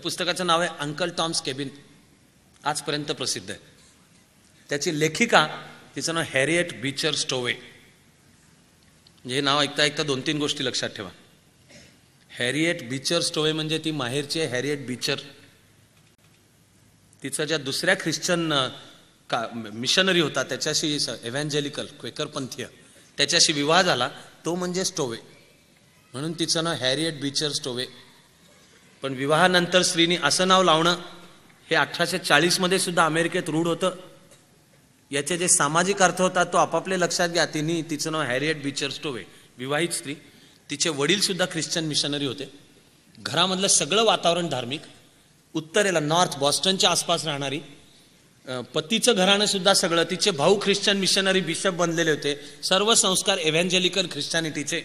पुस्तकाचं नाव आहे uncle Tom's cabin. आजपर्यंत प्रसिद्ध आहे. त्याची लेखिका, तिचं नाव हॅरिएट बीचर स्टोवे. हे नाव ऐकता ऐकता 2-3 गोष्टी लक्षात ठेवा. हॅरिएट बीचर स्टोवे म्हणजे ती माहेरची आहे हॅरिएट बीचर. तिचा ज्या दुसऱ्या ख्रिश्चन मिशनरी होता त्याच्याशी, एव्हॅन्जेलिकल क्वेकरपंथीय, त्याच्याशी विवाह झाला, तो म्हणजे स्टोवे, म्हणून तिचं नाव हॅरिएट बीचर स्टोवे. पण विवाहानंतर स्त्रीनी असं नाव लावणं हे 1840 मध्ये सुद्धा अमेरिकेत रूढ होतं. याचे जे सामाजिक अर्थ होतात तो आपापले लक्षात घ्या. तिचं नाव हॅरिएट बीचर स्टोवे, विवाहित स्त्री. तिचे वडील सुद्धा ख्रिश्चन मिशनरी होते. घरामधलं सगळं वातावरण धार्मिक. उत्तरेला नॉर्थ बॉस्टनच्या आसपास राहणारी. पतीचं घराणं सुद्धा सगळं. तिचे भाऊ ख्रिश्चन मिशनरी बिशप बनलेले होते. सर्व संस्कार एव्हॅन्जेलिकल ख्रिश्चॅनिटीचे.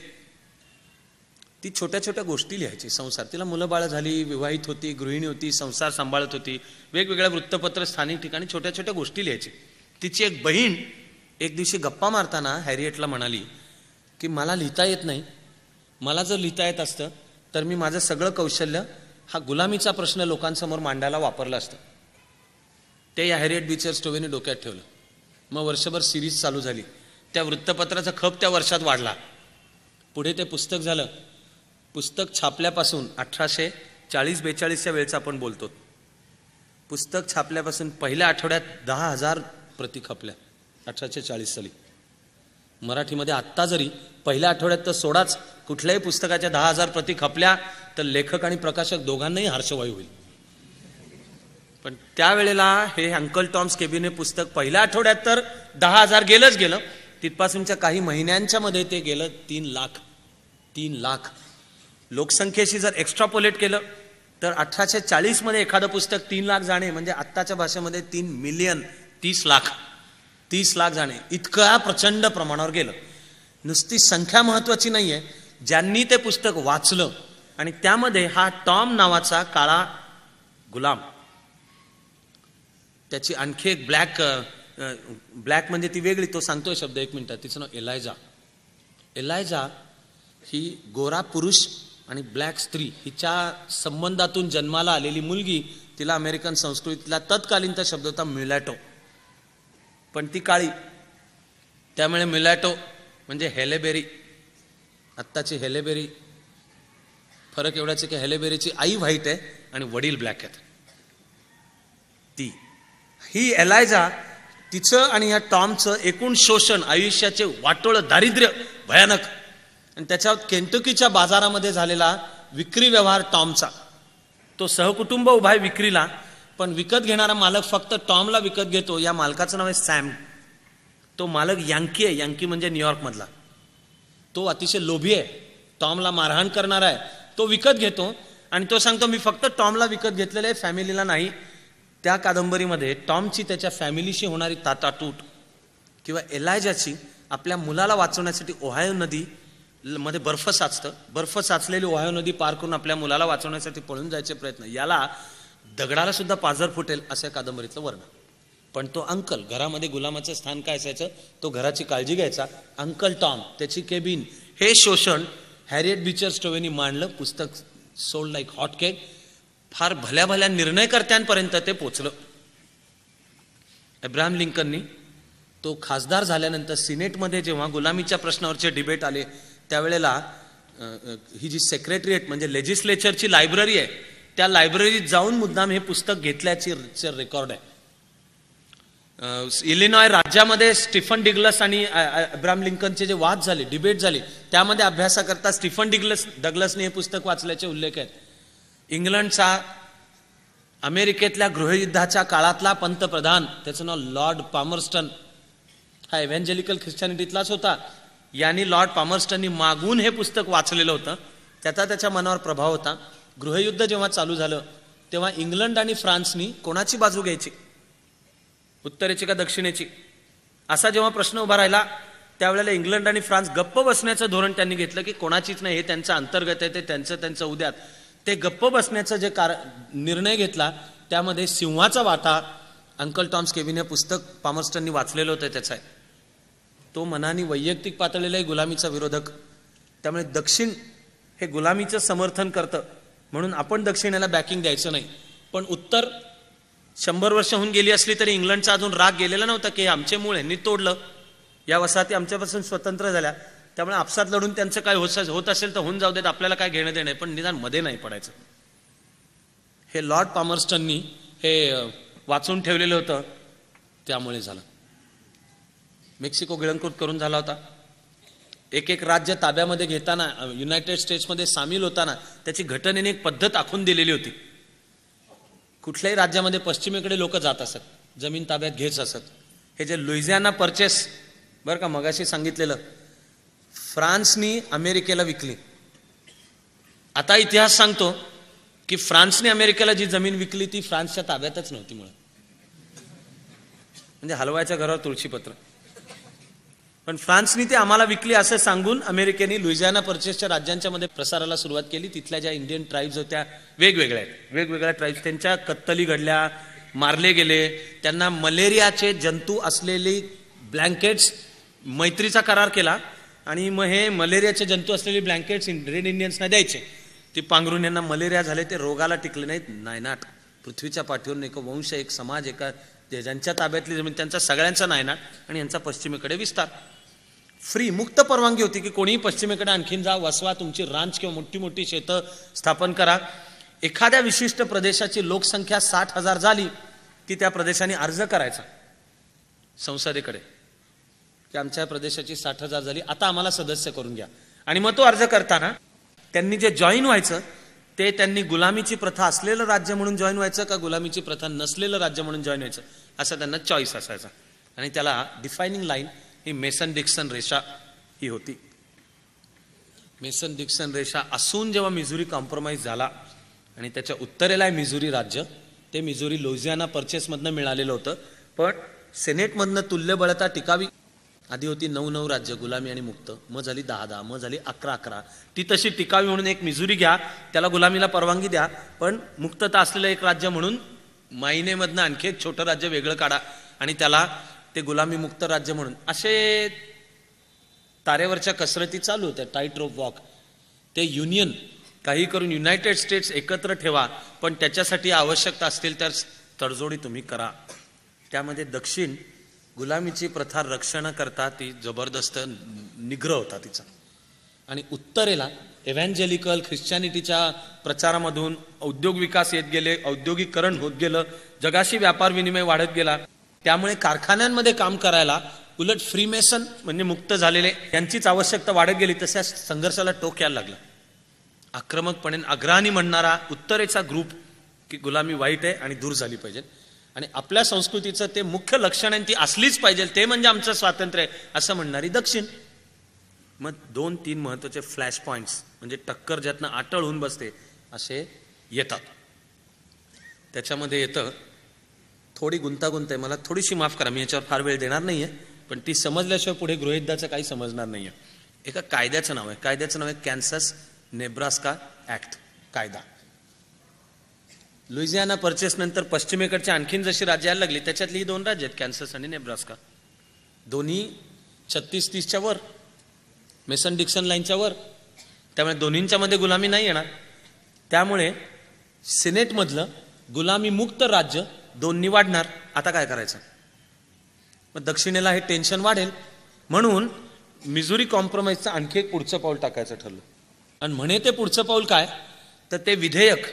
ती छोट्या छोट्या गोष्टी लिहायची. संसार, तिला मुलं बाळं झाली, विवाहित होती, गृहिणी होती, संसार सांभाळत होती. वेगवेगळ्या वृत्तपत्र, स्थानिक ठिकाणी छोट्या छोट्या गोष्टी लिहायची. तिची एक बहीण एक दिवशी गप्पा मारताना हॅरिएटला म्हणाली की मला लिहिता येत नाही, मला जर लिहिता येत असतं तर मी माझं सगळं कौशल्य हा गुलामीचा प्रश्न लोकांसमोर मांडायला वापरलं असतं. ते या हॅरिएट बीचर स्टोवेने डोक्यात ठेवलं. मग वर्षभर सिरीज चालू झाली. त्या वृत्तपत्राचा खप त्या वर्षात वाढला. पुढे ते पुस्तक झालं. पुस्तक छापल्यापासून 1840-42च्या वेळेचा आपण बोलतो. पुस्तक छापल्यापासून पहिल्या आठवड्यात 10,000 प्रती खपल्या 1840 साली. मराठीमध्ये आत्ता जरी पहिल्या आठवड्यात तर सोडाच, कुठल्याही पुस्तकाच्या 10,000 प्रती खपल्या तर लेखक आणि प्रकाशक दोघांनाही हर्षवायू होईल. पण त्यावेळेला हे अंकल टॉम्स केबिन हे पुस्तक पहिल्या आठवड्यात तर 10,000 गेलं. तिथपासूनच्या काही महिन्यांच्या मध्ये ते गेलं 3 लाख. लोकसंख्येशी जर एक्स्ट्रापोलेट केलं तर 1840 मध्ये एखादं पुस्तक 3 लाख जाणे म्हणजे आत्ताच्या भाषेमध्ये 3 मिलियन, 30 लाख जाणे, इतकं प्रचंड प्रमाणावर गेलं. नुसती संख्या महत्वाची नाहीये, ज्यांनी ते पुस्तक वाचलं आणि त्यामध्ये हा टॉम नावाचा काळा गुलाम, त्याची आणखी एक ब्लॅक म्हणजे ती वेगळी, तो सांगतोय शब्द 1 मिनिटात. तिचं नाव एलायजा ही गोरा पुरुष आणि ब्लॅक स्त्री हिच्या संबंधातून जन्माला आलेली मुलगी. तिला अमेरिकन संस्कृतीतला तत्कालीनचा शब्द होता म्युलॅटो, पण ती काळी, त्यामुळे म्युलॅटो म्हणजे हेलेबेरी. आत्ताची हेलेबेरी फरक एवढाच की हेलेबेरीची आई व्हाईट आहे आणि वडील ब्लॅक आहेत. ही एलायजा, तिचं आणि या टॉमचं एकूण शोषण, आयुष्याचे वाटोळ, दारिद्र्य भयानक, आणि त्याच्यात केंटकीच्या बाजारामध्ये झालेला विक्री व्यवहार टॉमचा. तो सहकुटुंब उभा आहे विक्रीला, पण विकत घेणारा मालक फक्त टॉमला विकत घेतो. या मालकाचं नाव आहे सॅम. तो मालक यांकी आहे, यांकी म्हणजे न्यूयॉर्क मधला. तो अतिशय लोभी आहे, टॉमला मारहाण करणारा आहे. तो विकत घेतो आणि तो सांगतो मी फक्त टॉमला विकत घेतलेलं आहे, फॅमिलीला नाही. त्या कादंबरीमध्ये टॉमची त्याच्या फॅमिलीशी होणारी ताटातूट किंवा एलायजाची आपल्या मुलाला वाचवण्यासाठी ओहायो नदी मध्ये बर्फ साचलेली ओहायो नदी पार करून आपल्या मुलाला वाचवण्यासाठी पळून जायचे प्रयत्न, याला दगडाला सुद्धा पाझर फुटेल असं कादंबरीतलं वर्णन. पण तो अंकल, घरामध्ये गुलामाचं स्थान काय असायचं, तो घराची काळजी घ्यायचा. अंकल टॉम, त्याची केबिन, हे शोषण हॅरिएट बीचर स्टोवेनी मांडलं. पुस्तक सोल्ड लाईक हॉट केक. फार भल्या निर्णयकर्त्यांपर्यंत ते पोचलं. अब्राहम लिंकननी, तो खासदार झाल्यानंतर सिनेटमध्ये जेव्हा गुलामीच्या प्रश्नावरचे डिबेट आले त्यावेळेला ही जी सेक्रेटरिएट म्हणजे लेजिस्लेचरची लायब्ररी आहे, त्या लायब्ररीत जाऊन मुद्दाम हे पुस्तक घेतल्याचे रेकॉर्ड आहे. इलिनॉय राज्यामध्ये स्टीफन डिग्लस आणि अब्राहम लिंकनचे जे वाद झाले, डिबेट झाली, त्यामध्ये अभ्यासाकरता स्टीफन डग्लसने हे पुस्तक वाचल्याचे उल्लेख आहेत. इंग्लंडचा अमेरिकेतल्या गृहयुद्धाच्या काळातला पंतप्रधान, त्याचं नाव लॉर्ड पामर्स्टन, हा एव्हॅन्जेलिकल ख्रिश्चॅनिटीतलाच होता. यांनी लॉर्ड पामर्स्टननी मागून हे पुस्तक वाचलेलं होतं. त्याच्या मनावर प्रभाव होता. गृहयुद्ध जेव्हा चालू झालं तेव्हा इंग्लंड आणि फ्रान्सनी कोणाची बाजू घ्यायची, उत्तरेची का दक्षिणेची, असा जेव्हा प्रश्न उभा राहिला त्यावेळेला इंग्लंड आणि फ्रान्स गप्प बसण्याचं धोरण त्यांनी घेतलं की कोणाचीच नाही, हे त्यांचं अंतर्गत आहे, ते त्यांचं उद्यात. ते गप्प बसण्याचं जे निर्णय घेतला त्यामध्ये सिंहाचा वाटा अंकल टॉम्स केबिन हे पुस्तक पामर्स्टननी वाचलेलं होतं त्याचा आहे. तो मनाने वैयक्तिक पातळीला गुलामीचा विरोधक, त्यामुळे दक्षिण हे गुलामीचं समर्थन करतं म्हणून आपण दक्षिणेला बॅकिंग द्यायचं नाही. पण उत्तर 100 वर्ष होऊन गेली असली तरी इंग्लंडचा अजून राग गेलेला नव्हता की आमचे मूळ यांनी तोडलं, या वसाहती आमच्यापासून स्वतंत्र झाल्या, त्यामुळे आपसात लढून त्यांचं काय होत असेल तर होऊन जाऊ देत, आपल्याला काय घेणं देणं, पण निदान मध्ये नाही पडायचं. हे लॉर्ड पामर्स्टननी हे वाचून ठेवलेलं होतं, त्यामुळे झालं. मेक्सिको गिळंकृत करून झाला होता. एक एक राज्य ताब्यामध्ये घेताना, युनायटेड स्टेट्समध्ये सामील होताना त्याची घटनेने एक पद्धत आखून दिलेली होती. कुठल्याही राज्यामध्ये पश्चिमेकडे लोक जात असत, जमीन ताब्यात घेत असत. हे जे लुइझियाना पर्चेस, बरं का, मगाशी सांगितलेलं, फ्रान्सनी अमेरिकेला विकली. आता इतिहास सांगतो की फ्रान्सने अमेरिकेला जी जमीन विकली ती फ्रान्सच्या ताब्यातच नव्हती मुळात, म्हणजे हलवायच्या घरावर तुळशीपत्र. पण फ्रान्सनी ते आम्हाला विकली असं सांगून अमेरिकेने लुइझियाना पर्चेसच्या राज्यांच्या मध्ये प्रसाराला सुरुवात केली. तिथल्या ज्या इंडियन ट्राईब्स होत्या, वेगवेगळ्या ट्राईब्स, त्यांच्या कत्तली घडल्या, मारले गेले. त्यांना मलेरियाचे जंतू असलेली ब्लँकेट्स, मैत्रीचा करार केला आणि मग हे मलेरियाचे जंतू असलेली ब्लँकेट्स रेड इंडियन्सना द्यायचे. ती पांघरून यांना मलेरिया झाले, ते रोगाला टिकले नाहीत. नायनाट, पृथ्वीच्या पाठीवरून एक वंश, एक समाज, एका ज्यांच्या ताब्यातली जमीन त्यांचा सगळ्यांचा नायनाट आणि यांचा पश्चिमेकडे विस्तार. फ्री, मुक्त परवानगी होती की कोणीही पश्चिमेकडे आणखीन जा, वसवा, तुमची रांच किंवा मोठी मोठी शेतं स्थापन करा. एखाद्या विशिष्ट प्रदेशाची लोकसंख्या 60,000 झाली की त्या प्रदेशाने अर्ज करायचा संसदेकडे की आमच्या प्रदेशाची 60,000 झाली, आता आम्हाला सदस्य करून घ्या. आणि मग तो अर्ज करताना त्यांनी जे जॉईन व्हायचं ते त्यांनी गुलामीची प्रथा असलेलं राज्य म्हणून जॉईन व्हायचं का गुलामीची प्रथा नसलेलं राज्य म्हणून जॉईन व्हायचं, असं त्यांना चॉईस असायचा. आणि त्याला डिफायनिंग लाईन ही मेसन डिक्सन रेषा ही होती. मेसन डिक्सन रेषा असून जेव्हा मिझुरी कॉम्प्रोमाइज झाला आणि त्याच्या उत्तरेला आहे मिझुरी राज्य, ते मिझुरी लुइझियाना पर्चेसमधनं मिळालेलं होतं. पण सेनेटमधनं तुल्यबळता टिकावी. आधी होती 9 राज्य गुलामी आणि मुक्त, मग झाली 10, मग झाली 11. ती तशी टिकावी म्हणून एक मिझुरी घ्या, त्याला गुलामीला परवानगी द्या, पण मुक्तता असलेलं एक राज्य म्हणून मायनेमधनं आणखी एक छोटं राज्य वेगळं काढा आणि त्याला ते गुलामी मुक्त राज्य म्हणून. असे तारेवरच्या कसरती चालू होत्या, टाईट रोप वॉक. ते युनियन काही करून युनायटेड स्टेट्स एकत्र ठेवा, पण त्याच्यासाठी आवश्यकता असतील त्या तडजोडी तुम्ही करा. त्यामध्ये दक्षिण गुलामीची प्रथा रक्षण करता ती जबरदस्त निग्रह होता तिचा. आणि उत्तरेला एव्हॅन्जेलिकल ख्रिश्चॅनिटीच्या प्रचारामधून औद्योग विकास येत गेले, औद्योगिकरण होत गेलं, जगाशी व्यापार विनिमय वाढत गेला. त्यामुळे कारखान्यांमध्ये काम करायला उलट फ्रीमेसन म्हणजे मुक्त झालेले यांचीच आवश्यकता वाढत गेली. तशा संघर्षाला टोक यायला लागला. आक्रमकपणे अग्रहानी म्हणणारा उत्तरेचा ग्रुप की गुलामी वाईट आहे आणि दूर झाली पाहिजे, आणि आपल्या संस्कृतीचं ते मुख्य लक्षण ती असलीच पाहिजे, ते म्हणजे आमचं स्वातंत्र्य आहे असं म्हणणारी दक्षिण. मग 2-3 महत्वाचे फ्लॅश पॉइंट्स म्हणजे टक्कर ज्यातनं अटळ होऊन बसते असे येतात. त्याच्यामध्ये येतं, थोडी गुंतागुंत आहे, मला थोडीशी माफ करा, मी याच्यावर फार वेळ देणार नाहीये, पण ती समजल्याशिवाय पुढे गृहीतदाचं काही समजणार नाहीये. एका कायद्याचं नाव आहे, कॅन्सस नेब्रास्का ऍक्ट कायदा. लुइझियाना पर्चेस नंतर पश्चिमेकडच्या आणखीन जशी राज्य यायला लागली त्याच्यातली ही 2 राज्य आहेत, कॅन्सस आणि नेब्रास्का. दोन्ही 36-30च्या वर, मेसन डिक्सन लाईनच्या वर, त्यामुळे दोन्हींच्या मध्ये गुलामी नाही येणार. त्यामुळे सिनेटमधलं गुलामी मुक्त राज्य 2 वाढणार. आता काय करायचं? मग दक्षिणेला हे टेन्शन वाढेल, म्हणून मिझुरी कॉम्प्रोमाइजचं आणखी एक पुढचं पाऊल टाकायचं ठरलं. आणि म्हणे ते पुढचं पाऊल काय, तर ते विधेयक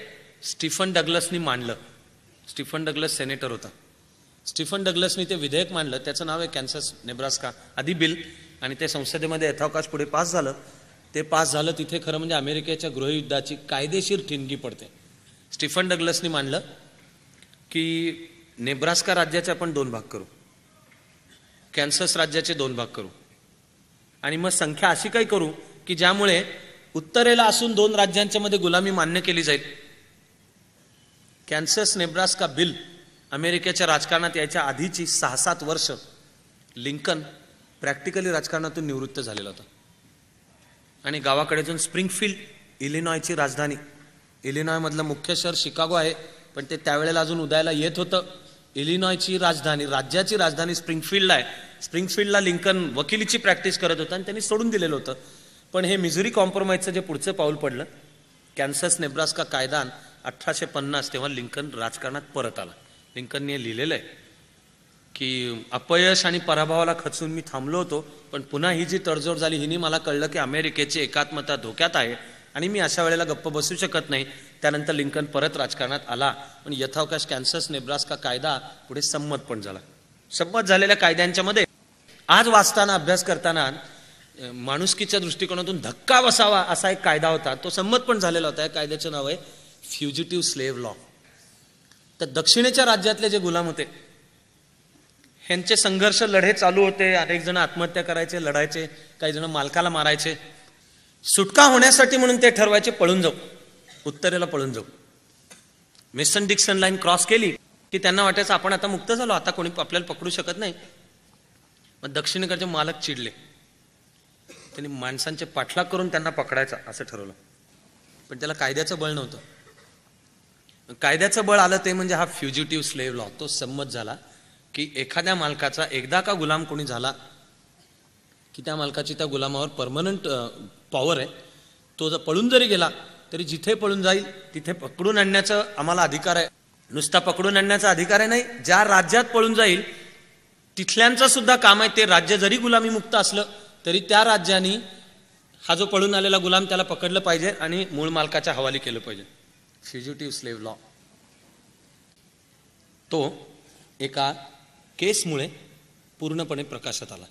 स्टीफन डग्लसनी मांडलं. स्टीफन डग्लस सेनेटर होता. स्टीफन डग्लसनी ते विधेयक मांडलं, त्याचं नाव आहे कॅन्सस नेब्रास्का आधी बिल, आणि ते संसदेमध्ये यथावकाश पुढे पास झालं. ते पास झालं तिथे खरं म्हणजे अमेरिकेच्या गृहयुद्धाची कायदेशीर ठिणगी पडते. स्टीफन डग्लसनी मांडलं की नेब्रास्का राज्याचे आपण 2 भाग करू, कॅन्सस राज्याचे 2 भाग करू, आणि मग संख्या अशी काही करू की ज्यामुळे उत्तरेला असून 2 राज्यांच्या मध्ये गुलामी मान्य केली जाईल. कॅन्सस नेब्रास्का बिल अमेरिकेच्या राजकारणात यायच्या आधीची 6-7 वर्ष लिंकन प्रॅक्टिकली राजकारणातून निवृत्त झालेला होता आणि गावाकडे जाऊन स्प्रिंगफील्ड, इलिनॉयची राजधानी, इलिनॉय मधलं मुख्य शहर शिकागो आहे, पण ते त्यावेळेला अजून उदयाला येत होतं. इलिनॉयची राजधानी, राज्याची राजधानी स्प्रिंगफील्ड आहे. स्प्रिंगफील्डला लिंकन वकिलीची प्रॅक्टिस करत होता आणि त्यांनी सोडून दिलेलं होतं. पण हे मिझुरी कॉम्प्रोमाइजचं जे पुढचं पाऊल पडलं कॅन्सस नेब्रास्का कायदा 1850, तेव्हा लिंकन राजकारणात परत आला. लिंकनने लिहिलेलं आहे की अपयश आणि पराभवाला खचून मी थांबलो होतो, पण पुन्हा ही जी तडजोड झाली हिने मला कळलं की अमेरिकेची एकात्मता धोक्यात आहे आणि मी अशा वेळेला गप्प बसू शकत नाही. त्यानंतर लिंकन परत राजकारणात आला, पण यथावकाश कॅन्सस नेब्रास्का कायदा पुढे संमत पण झाला. संमत झालेल्या कायद्यांच्या मध्ये आज वाचताना अभ्यास करताना माणुसकीच्या दृष्टिकोनातून धक्का बसावा असा एक कायदा होता, तो संमत पण झालेला होता. या कायद्याचं नाव आहे फ्युजिटिव्ह स्लेव्ह लॉ. तर दक्षिणेच्या राज्यातले जे गुलाम होते ह्यांचे संघर्ष, लढे चालू होते. अनेक जण आत्महत्या करायचे, लढायचे, काही जण मालकाला मारायचे. सुटका होण्यासाठी म्हणून ते ठरवायचे पळून जाऊ, उत्तरेला पळून जाऊ. मेसन डिक्सन लाईन क्रॉस केली की त्यांना वाटायचं आपण आता मुक्त झालो, आता कोणी आपल्याला पकडू शकत नाही. मग दक्षिणेकडचे मालक चिडले, त्यांनी माणसांचे पाठलाग करून त्यांना पकडायचा असं ठरवलं. पण त्याला कायद्याचं बळ नव्हतं. कायद्याचं बळ आलं ते म्हणजे हा फ्युजिटिव्ह स्लेव्ह लॉ. तो संमत झाला की एखाद्या मालकाचा एकदा का गुलाम कोणी झाला की त्या मालकाची त्या गुलामावर परमनंट पॉवर आहे. तो जर पळून जरी गेला तरी जिथे पळून जाईल तिथे पकडून आणण्याचा आम्हाला अधिकार आहे. नुसता पकडून आणण्याचा अधिकार आहे नाही, ज्या राज्यात पळून जाईल तिथल्यांचं सुद्धा काम आहे ते राज्य जरी गुलामी मुक्त असलं तरी त्या राज्याने हा जो पळून आलेला गुलाम त्याला पकडलं पाहिजे आणि मूळ मालकाच्या हवाली केलं पाहिजे. फ्युजिटिव्ह स्लेव्ह लॉ तो एका केसमुळे पूर्णपणे प्रकाशात आला.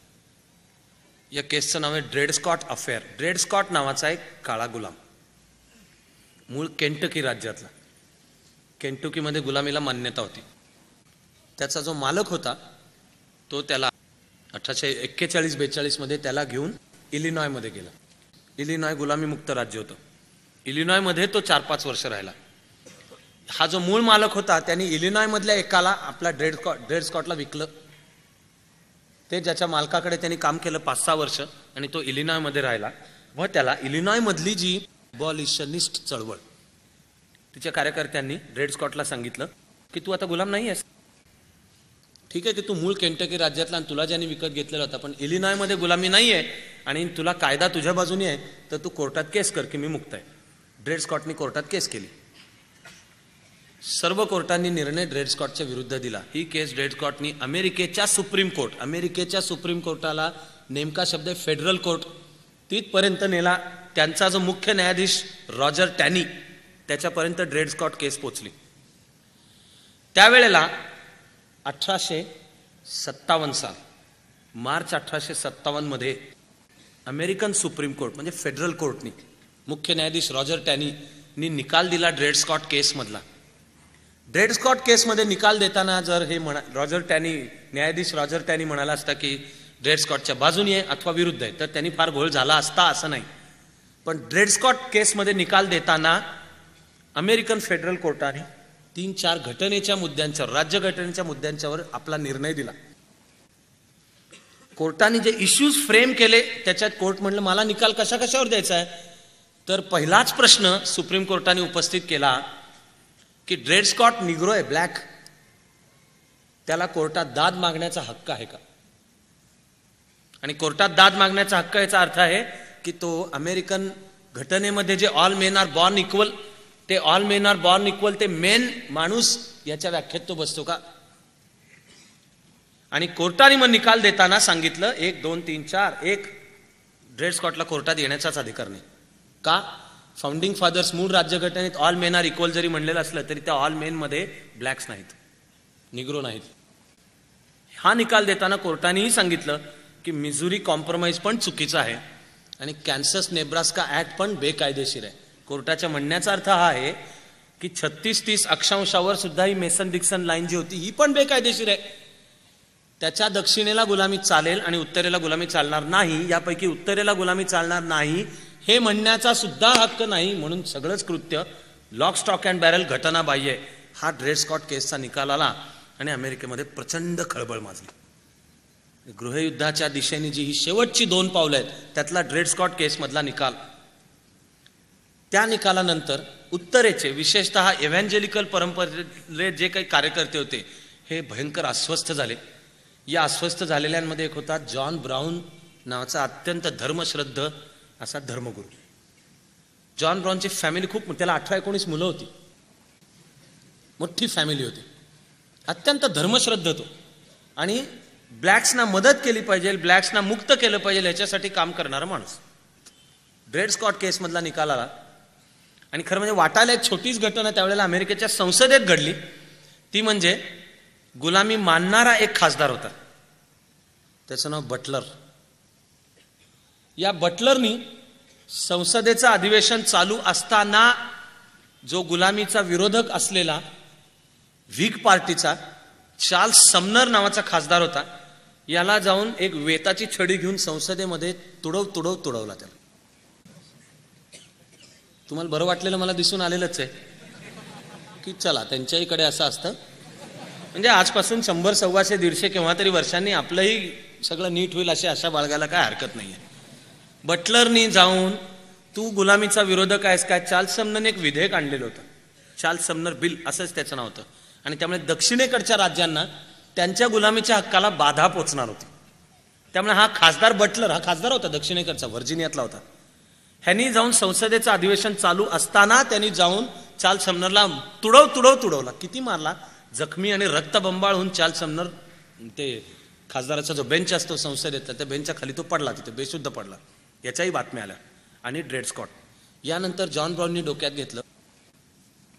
या केसचं नाव आहे Dred Scott affair. Dred Scott नावाचा एक काळा गुलाम, मूळ केंटकी राज्यातला. केंटकीमध्ये गुलामीला मान्यता होती. त्याचा जो मालक होता तो त्याला 1841-42 मध्ये त्याला घेऊन इलिनॉयमध्ये गेला. इलिनॉय गुलामी मुक्त राज्य होतं. इलिनॉयमध्ये तो 4-5 वर्ष राहिला. हा जो मूळ मालक होता त्यांनी इलिनॉयमधल्या एकाला आपला ड्रेड स्कॉटला विकलं. ते ज्याच्या मालकाकडे त्यांनी काम केलं 5-6 वर्ष आणि तो इलिनॉयमध्ये राहिला. व त्याला इलिनॉयमधली जी अबॉलिशनिस्ट चळवळ, तिच्या कार्यकर्त्यांनी ड्रेड स्कॉटला सांगितलं की तू आता गुलाम नाही आहेस. ठीक आहे की तू मूळ केंटकी राज्यातला आणि तुला ज्यांनी विकत घेतलेला होता, पण इलिनॉयमध्ये गुलामी नाही आहे आणि तुला कायदा तुझ्या बाजूने आहे, तर तू कोर्टात केस कर की मी मुक्त आहे. ड्रेड स्कॉटनी कोर्टात केस केली. सर्व कोर्टांनी निर्णय ड्रेड स्कॉटच्या विरुद्ध दिला. ही केस ड्रेड स्कॉटनी अमेरिकेच्या सुप्रीम कोर्टाला, नेमका शब्द आहे फेडरल कोर्ट, तिथपर्यंत नेला. त्यांचा जो मुख्य न्यायाधीश रॉजर टॅनी त्याच्यापर्यंत ड्रेड स्कॉट केस पोचली. त्यावेळेला 1857 साल मार्च 1857 मध्ये अमेरिकन सुप्रीम कोर्ट म्हणजे फेडरल कोर्टनी मुख्य न्यायाधीश रॉजर टॅनीनी निकाल दिला ड्रेड स्कॉट केसमधला. ड्रेड स्कॉट केसमध्ये निकाल देताना जर हे न्यायाधीश रॉजर टॅनी म्हणाला असता की ड्रेड स्कॉटच्या बाजूने आहे अथवा विरुद्ध आहे, तर त्यांनी फार घोळ झाला असता असं नाही. पण ड्रेड स्कॉट केसमध्ये निकाल देताना अमेरिकन फेडरल कोर्टाने 3-4 घटनेच्या मुद्द्यांच्यावर, राज्यघटनेच्या मुद्द्यांच्यावर आपला निर्णय दिला. कोर्टाने जे इश्यूज फ्रेम केले त्याच्यात कोर्ट म्हणलं मला निकाल कशावर द्यायचा आहे, तर पहिलाच प्रश्न सुप्रीम कोर्टाने उपस्थित केला की ड्रेड स्कॉट निग्रो आहे, ब्लॅक, त्याला कोर्टात दाद मागण्याचा हक्क आहे का. आणि कोर्टात दाद मागण्याचा हक्क याचा अर्थ आहे की तो अमेरिकन घटनेमध्ये जे all men are born equal, ते all men are born equal ते मेन माणूस याच्या व्याख्येत तो बसतो का. आणि कोर्टाने मग निकाल देताना सांगितलं 1, 2, 3, 4, 1 ड्रेड स्कॉटला कोर्टात येण्याचाच अधिकार नाही. का. फाउंडिंग फादर्स मूळ राज्यघटनेत ऑल मेन आर इक्वल जरी म्हणलेलं असलं तरी त्या ऑल मेन मध्ये ब्लॅक्स नाहीत, निग्रो नाहीत. हा निकाल देताना कोर्टानेही सांगितलं की मिझुरी कॉम्प्रोमाइज पण चुकीचा आहे आणि कॅन्सस नेब्रास्का ऍक्ट पण बेकायदेशीर आहे. कोर्टाच्या म्हणण्याचा अर्थ हा आहे की 36-30 अक्षांशावर सुद्धा ही मेसन डिक्सन लाईन जी होती ही पण बेकायदेशीर आहे. त्याच्या दक्षिणेला गुलामी चालेल आणि उत्तरेला गुलामी चालणार नाही, यापैकी उत्तरेला गुलामी चालणार नाही हे म्हणण्याचा सुद्धा हक्क नाही. म्हणून सगळंच कृत्य लॉक स्टॉक अँड बॅरल घटनाबाह्य आहे. हा ड्रेड स्कॉट केसचा निकाल आला आणि अमेरिकेमध्ये प्रचंड खळबळ माजली. गृहयुद्धाच्या दिशेने जी ही शेवटची 2 पावलं आहेत त्यातला ड्रेड स्कॉट केसमधला निकाल. त्या निकालानंतर उत्तरेचे विशेषतः एव्हॅन्जेलिकल परंपरेतले जे काही कार्यकर्ते होते हे भयंकर अस्वस्थ झाले. या अस्वस्थ झालेल्यांमध्ये एक होता जॉन ब्राऊन नावाचा अत्यंत धर्मश्रद्ध असा धर्मगुरू. जॉन ब्राऊनची फॅमिली खूप, त्याला 18-19 मुलं होती, मोठी फॅमिली होती, अत्यंत धर्मश्रद्ध तो, आणि ब्लॅक्सना मदत केली पाहिजे, ब्लॅक्सना मुक्त केलं पाहिजे याच्यासाठी काम करणारा माणूस. ड्रेड स्कॉट केसमधला निकाल आला, आणि खरं म्हणजे वाटायला एक छोटीच घटना त्यावेळेला अमेरिकेच्या संसदेत घडली, ती म्हणजे गुलामी मानणारा एक खासदार होता, त्याचं नाव बटलर. या बटलरनी संसदेचं अधिवेशन चालू असताना जो गुलामीचा विरोधक असलेला व्हिग पार्टीचा चार्ल्स समनर नावाचा खासदार होता, याला जाऊन एक वेताची छडी घेऊन संसदेमध्ये तुडवला त्याला. तुम्हाला बरं वाटलेलं मला दिसून आलेलंच आहे की चला त्यांच्याकडे असं असतं, म्हणजे आजपासून 100, 125, 150 केव्हा तरी वर्षांनी आपलंही सगळं नीट होईल अशी आशा बाळगायला काय हरकत नाहीये. बटलरनी जाऊन तू गुलामीचा विरोधक आहेस काय, चार्ल्स समनरने एक विधेयक आणलेलं होतं, चार्ल्स समनर बिल असंच त्याचं नाव होतं, आणि त्यामुळे दक्षिणेकडच्या राज्यांना त्यांच्या गुलामीच्या हक्काला बाधा पोचणार होती. त्यामुळे हा खासदार बटलर, हा खासदार होता दक्षिणेकडचा, व्हर्जिनियातला होता, ह्यांनी जाऊन संसदेचं अधिवेशन चालू असताना त्यांनी जाऊन चार्ल्स समनरला तुडवला. किती मारला, जखमी आणि रक्तबंबाळ होऊन चार्ल्स समनर ते खासदाराचा जो बेंच असतो संसदेचा, त्या बेंचच्या खाली तो पडला, तिथे बेशुद्ध पडला. याच्याही बातम्या आल्या. आणि ड्रेड स्कॉट. यानंतर जॉन ब्राऊननी डोक्यात घेतलं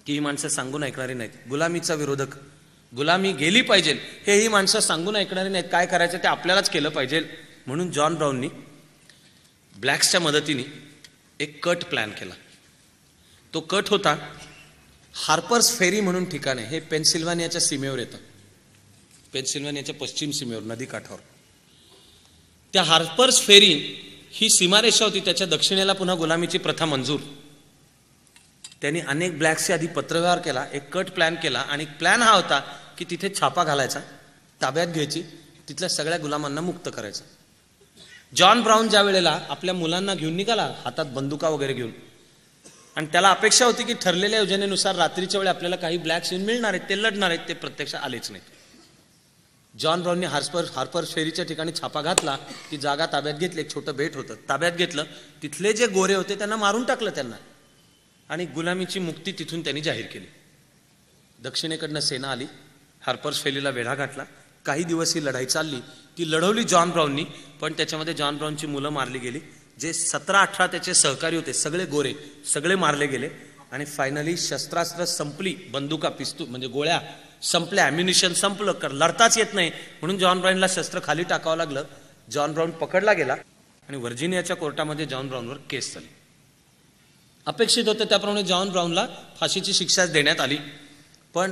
की ही माणसं सांगून ऐकणारी नाहीत, गुलामीचा विरोधक, गुलामी गेली पाहिजे, हे ही माणसं सांगून ऐकणारी नाहीत, काय करायचं ते आपल्यालाच केलं पाहिजे. म्हणून जॉन ब्राऊननी ब्लॅक्सच्या मदतीने एक कट प्लॅन केला. तो कट होता हार्पर्स फेरी म्हणून ठिकाण आहे, हे पेन्सिल्व्हानियाच्या सीमेवर येतं, पेन्सिल्व्हानियाच्या पश्चिम सीमेवर, नदी काठावर. त्या हार्पर्स फेरी ही सीमारेषा होती, त्याच्या दक्षिणेला पुन्हा गुलामीची प्रथा मंजूर. त्यांनी अनेक ब्लॅक्सचे आधी पत्रव्यवहार केला, एक कट प्लॅन केला, आणि प्लॅन हा होता की तिथे छापा घालायचा, ताब्यात घ्यायची, तिथल्या सगळ्या गुलामांना मुक्त करायचं. जॉन ब्राऊन ज्या वेळेला आपल्या मुलांना घेऊन निघाला, हातात बंदुका वगैरे घेऊन, आणि त्याला अपेक्षा होती की ठरलेल्या योजनेनुसार रात्रीच्या वेळी आपल्याला काही ब्लॅक्स येऊन मिळणार आहेत, ते लढणार आहेत, ते प्रत्यक्षात आलेच नाहीत. जॉन ब्राऊनने हार्पर्स फेरीच्या ठिकाणी छापा घातला, ती जागा ताब्यात घेतली, एक छोटं बेट होतं, ताब्यात घेतलं, तिथले जे गोरे होते त्यांना मारून टाकलं त्यांना, आणि गुलामीची मुक्ती तिथून त्यांनी जाहीर केली. दक्षिणेकडनं सेना आली, हार्पर्स फेरीला वेढा घातला. काही दिवस ही लढाई चालली, ती लढवली जॉन ब्राऊननी, पण त्याच्यामध्ये जॉन ब्राऊनची मुलं मारली गेली. जे 17-18 त्याचे सहकारी होते सगळे गोरे, सगळे मारले गेले, आणि फायनली शस्त्रास्त्र संपली, बंदुका, पिस्तूल म्हणजे गोळ्या संपल्या, ॲम्युनिशन संपलं, लढताच येत नाही, म्हणून जॉन ब्राऊनला शस्त्र खाली टाकावं लागलं. जॉन ब्राऊन पकडला गेला, आणि व्हर्जिनियाच्या कोर्टामध्ये जॉन ब्राऊनवर केस झाली. अपेक्षित होतं त्याप्रमाणे जॉन ब्राऊनला फाशीची शिक्षा देण्यात आली, पण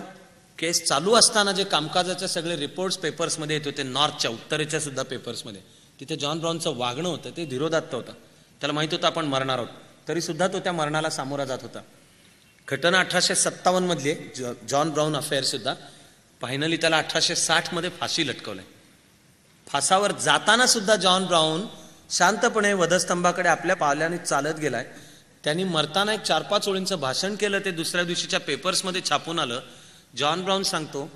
केस चालू असताना जे कामकाजाचे सगळे रिपोर्ट्स पेपर्समध्ये येत होते, नॉर्थच्या, उत्तरेच्या सुद्धा पेपर्समध्ये, तिथे जॉन ब्राऊनचं वागणं होतं ते धीरोदात्त होतं. त्याला माहित होतं आपण मरणार आहोत, तरी सुद्धा तो त्या मरणाला सामोरा जात होता. घटना 1857 मधली जॉन ब्राऊन अफेअर सुद्धा, फायनली त्याला 1860 मध्ये फाशी लटकवलंय. फासावर जाताना सुद्धा जॉन ब्राऊन शांतपणे वधस्तंभाकडे आपल्या पावलाने चालत गेलाय. त्यांनी मरताना एक 4-5 ओळींचं भाषण केलं, ते दुसऱ्या दिवशीच्या पेपर्समध्ये छापून आलं. जॉन ब्राऊन सांगतो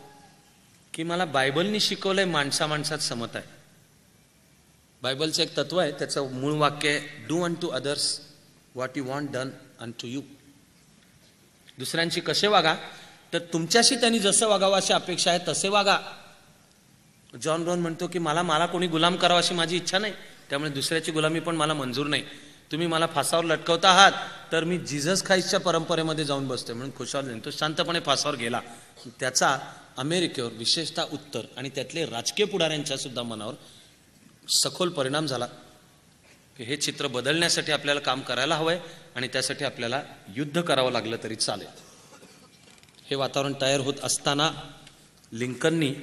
की मला बायबलनी शिकवलंय माणसात समता आहे. बायबलचं एक तत्व आहे, त्याचं मूळ वाक्य आहे, do unto others what you want done unto you. दुसऱ्यांशी कसे वागा, तर तुमच्याशी त्यांनी जसं वागावं अशी अपेक्षा आहे तसे वागा. जॉन ब्राऊन म्हणतो की मला कोणी गुलाम करावं अशी माझी इच्छा नाही, त्यामुळे दुसऱ्याची गुलामी पण मला मंजूर नाही. तुम्ही मला फासावर लटकवता आहात तर मी जीसस ख्राइस्टच्या परंपरेमध्ये जाऊन बसतोय म्हणून खुशाल नाही. तो शांतपणे फासावर गेला. त्याचा अमेरिकेवर, विशेषतः उत्तर आणि त्यातले राजकीय पुढाऱ्यांच्या सुद्धा मनावर सखोल परिणाम झाला. हे चित्र बदलण्यासाठी आपल्याला काम करायला हवंय, आणि त्यासाठी आपल्याला युद्ध करावं लागलं तरी चालेल. हे वातावरण तयार होत असताना लिंकननी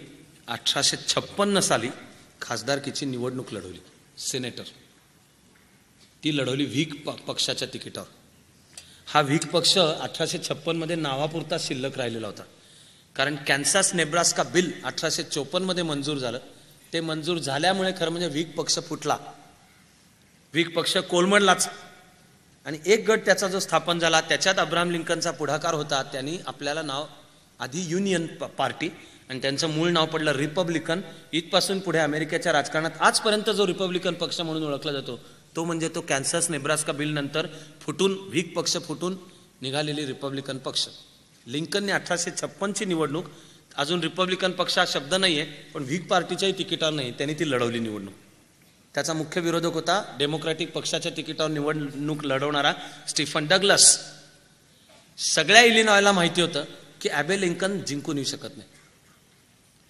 1856 साली खासदारकीची निवडणूक लढवली, सेनेटर. ती लढवली व्हिग पक्षाच्या तिकिटावर. हा व्हिग पक्ष 1856 मध्ये नावापुरता शिल्लक राहिलेला होता, कारण कॅन्सास नेब्रास्का बिल 1854 मध्ये मंजूर झालं. ते मंजूर झाल्यामुळे खरं म्हणजे व्हिग पक्ष फुटला, व्हिग पक्ष कोलमडलाच. आणि एक गट त्याचा जो स्थापन झाला त्याच्यात अब्राहम लिंकनचा पुढाकार होता. त्यांनी आपल्याला नाव आधी युनियन पार्टी, आणि त्यांचं मूळ नाव पडलं रिपब्लिकन. इथपासून पुढे अमेरिकेच्या राजकारणात आजपर्यंत जो रिपब्लिकन पक्ष म्हणून ओळखला जातो तो म्हणजे तो कॅन्सस नेब्रास्का बिल नंतर फुटून व्हीग पक्ष फुटून निघालेली रिपब्लिकन पक्ष. लिंकनने 1856ची निवडणूक, अजून रिपब्लिकन पक्ष हा शब्द नाहीये पण व्हीग पार्टीच्याही तिकिटावर नाही, त्यांनी ती लढवली निवडणूक. त्याचा मुख्य विरोधक होता डेमोक्रॅटिक पक्षाच्या तिकिटावर निवडणूक लढवणारा स्टीफन डग्लस. सगळ्या इलिनॉयला माहिती होतं की ॲबे लिंकन जिंकून येऊ शकत नाही.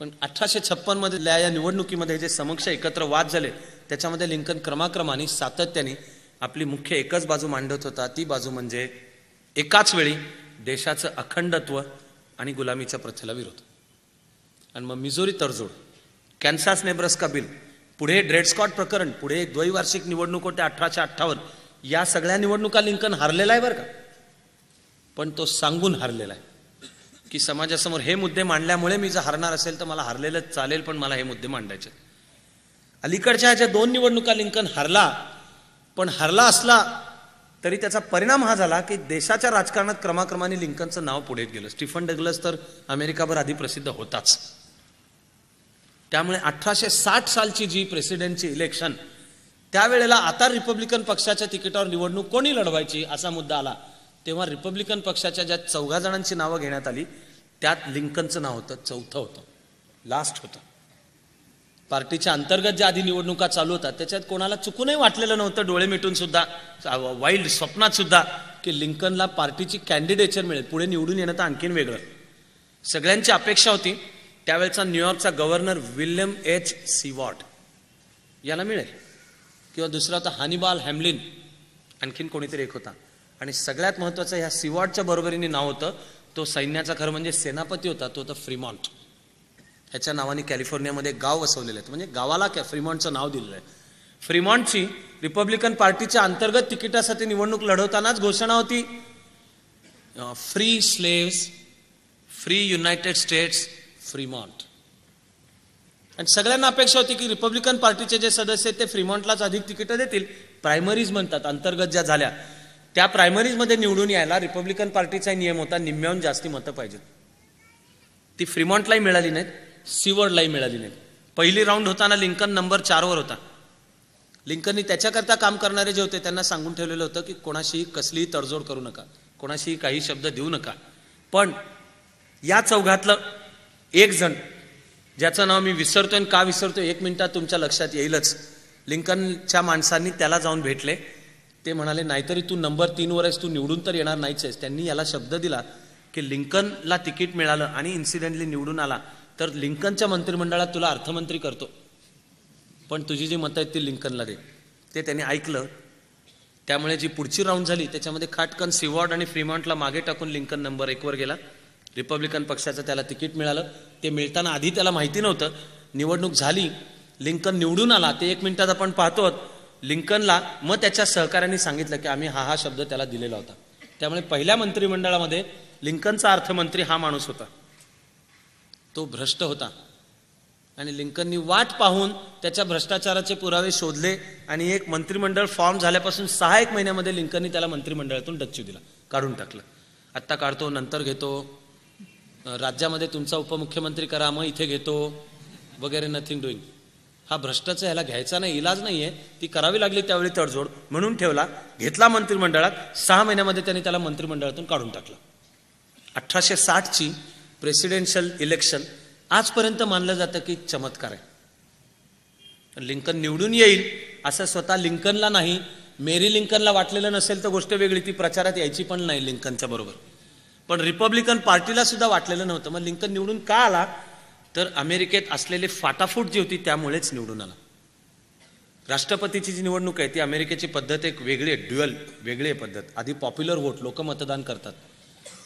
पण 1856 मधल्या या निवडणुकीमध्ये जे समक्ष एकत्र वाद झाले त्याच्यामध्ये लिंकन क्रमाक्रमाने सातत्याने आपली मुख्य एकच बाजू मांडत होता. ती बाजू म्हणजे एकाच वेळी देशाचं अखंडत्व आणि गुलामीच्या प्रथेला विरोध. आणि मग मिझोरी तडजोड, कॅन्सास नेब्रास्का बिल, पुढे ड्रेड स्कॉट प्रकरण, पुढे द्वैवार्षिक निवडणूक होते 1858. या सगळ्या निवडणुका लिंकन हारलेला आहे बरं का, पण तो सांगून हारलेला आहे की समाजासमोर हे मुद्दे मांडल्यामुळे मी जर हारणार असेल तर मला हारलेलं चालेल, पण मला हे मुद्दे मांडायचे. अलीकडच्या ह्याच्या 2 निवडणुका लिंकन हारला, पण हारला असला तरी त्याचा परिणाम हा झाला की देशाच्या राजकारणात क्रमाक्रमाने लिंकनचं नाव पुढे गेलं. स्टीफन डग्लस तर अमेरिकाभर आधी प्रसिद्ध होताच. त्यामुळे 1860 सालची जी प्रेसिडेंटची इलेक्शन, त्यावेळेला आता रिपब्लिकन पक्षाच्या तिकिटावर निवडणूक कोणी लढवायची असा मुद्दा आला, तेव्हा रिपब्लिकन पक्षाच्या ज्या 14 जणांची नावं घेण्यात आली त्यात लिंकनचं नाव होतं, चौथं होतं, लास्ट होतं. पार्टीच्या अंतर्गत ज्या आधी निवडणुका चालू होतात त्याच्यात कोणाला चुकूनही वाटलेलं नव्हतं, डोळे मिटून सुद्धा, वाईल्ड स्वप्नात सुद्धा, की लिंकनला पार्टीची कॅन्डिडेचर मिळेल, पुढे निवडून येणं तर आणखीन वेगळं. सगळ्यांची अपेक्षा होती त्यावेळेचा न्यूयॉर्कचा गव्हर्नर विल्यम एच सीवॉर्ड याला मिळेल, किंवा दुसरा होता हॅनिबाल हॅमलिन, आणखीन कोणीतरी एक होता. आणि सगळ्यात महत्वाचं ह्या सीवॉर्डच्या बरोबरीने नाव होतं, तो सैन्याचा खरं म्हणजे सेनापती होता, तो होता फ्रीमॉन्ट. ह्याच्या नावाने कॅलिफोर्नियामध्ये गाव वसवलेलं आहे, म्हणजे गावाला फ्रीमॉन्टचं नाव दिलेलं आहे. फ्रीमॉन्टची रिपब्लिकन पार्टीच्या अंतर्गत तिकिटासाठी निवडणूक लढवतानाच घोषणा होती, free slaves, free United states, Fremont. आणि सगळ्यांना अपेक्षा होती की रिपब्लिकन पार्टीचे जे सदस्य आहेत ते फ्रीमॉन्टलाच अधिक तिकीटं देतील. प्रायमरीज म्हणतात, अंतर्गत ज्या झाल्या त्या प्रायमरीजमध्ये निवडून यायला रिपब्लिकन पार्टीचा नियम होता, निम्म्याहून जास्ती मतं पाहिजेत. ती फ्रीमॉन्टलाही मिळाली नाहीत, सीवर्डलाही मिळाली नाहीत. पहिली राऊंड होताना लिंकन नंबर 4 वर होता. लिंकननी त्याच्याकरता काम करणारे जे होते त्यांना सांगून ठेवलेलं होतं की कोणाशीही कसलीही तडजोड करू नका, कोणाशीही काही शब्द देऊ नका. पण या चौघातलं एक जण, ज्याचं नाव मी विसरतोय, का विसरतोय 1 मिनिटात तुमच्या लक्षात येईलच. लिंकनच्या माणसांनी त्याला जाऊन भेटले. ते म्हणाले, नाहीतरी तू नंबर 3 वर आहेस, तू निवडून तर येणार नाहीच आहेस. त्यांनी याला शब्द दिला की लिंकनला तिकीट मिळालं आणि इन्सिडेंटली निवडून आला तर लिंकनच्या मंत्रिमंडळात तुला अर्थमंत्री करतो, पण तुझी जी मतं आहेत ती लिंकनला दे. ते त्यांनी ऐकलं. त्यामुळे जी पुढची राऊंड झाली त्याच्यामध्ये खाटकन सीवॉर्ड आणि फ्रीमॉन्टला मागे टाकून लिंकन नंबर 1 वर गेला. रिपब्लिकन पक्षाचं त्याला तिकीट मिळालं. ते मिळताना आधी त्याला माहिती नव्हतं. निवडणूक झाली, लिंकन निवडून आला, ते 1 मिनिटात आपण पाहतो. लिंकनला मग त्याच्या सहकाऱ्यांनी सांगितलं की आम्ही हा शब्द त्याला दिलेला होता. त्यामुळे पहिल्या मंत्रिमंडळामध्ये लिंकनचा अर्थमंत्री हा माणूस होता. तो भ्रष्ट होता आणि लिंकननी वाट पाहून त्याच्या भ्रष्टाचाराचे पुरावे शोधले आणि एक मंत्रिमंडळ फॉर्म झाल्यापासून 6 महिन्यामध्ये लिंकननी त्याला मंत्रिमंडळातून डच्चू दिला, काढून टाकलं. आत्ता काढतो, नंतर घेतो, राज्यामध्ये तुमचा उपमुख्यमंत्री करा, मग इथे घेतो वगैरे, नथिंग डुईंग. हा भ्रष्टाचार ह्याला घ्यायचा नाही, इलाज नाहीये. ती करावी लागली त्यावेळी तडजोड, म्हणून ठेवला, घेतला मंत्रिमंडळात. 6 महिन्यामध्ये त्यांनी त्याला मंत्रिमंडळातून काढून टाकलं. 1860ची प्रेसिडेन्शियल इलेक्शन आजपर्यंत मानलं जातं की चमत्कार आहे. लिंकन निवडून येईल असं स्वतः लिंकनला नाही, मेरी लिंकनला वाटलेलं नसेल तर गोष्ट वेगळी, ती प्रचारात यायची पण नाही लिंकनच्या बरोबर. पण रिपब्लिकन पार्टीला सुद्धा वाटलेलं नव्हतं. मग लिंकन निवडून का आला तर अमेरिकेत असलेली फाटाफूट जी होती त्यामुळेच निवडून आला. राष्ट्रपतीची जी निवडणूक आहे ती अमेरिकेची पद्धत एक वेगळी आहे, ड्युअल वेगळी आहे पद्धत. आधी पॉप्युलर वोट, लोक मतदान करतात.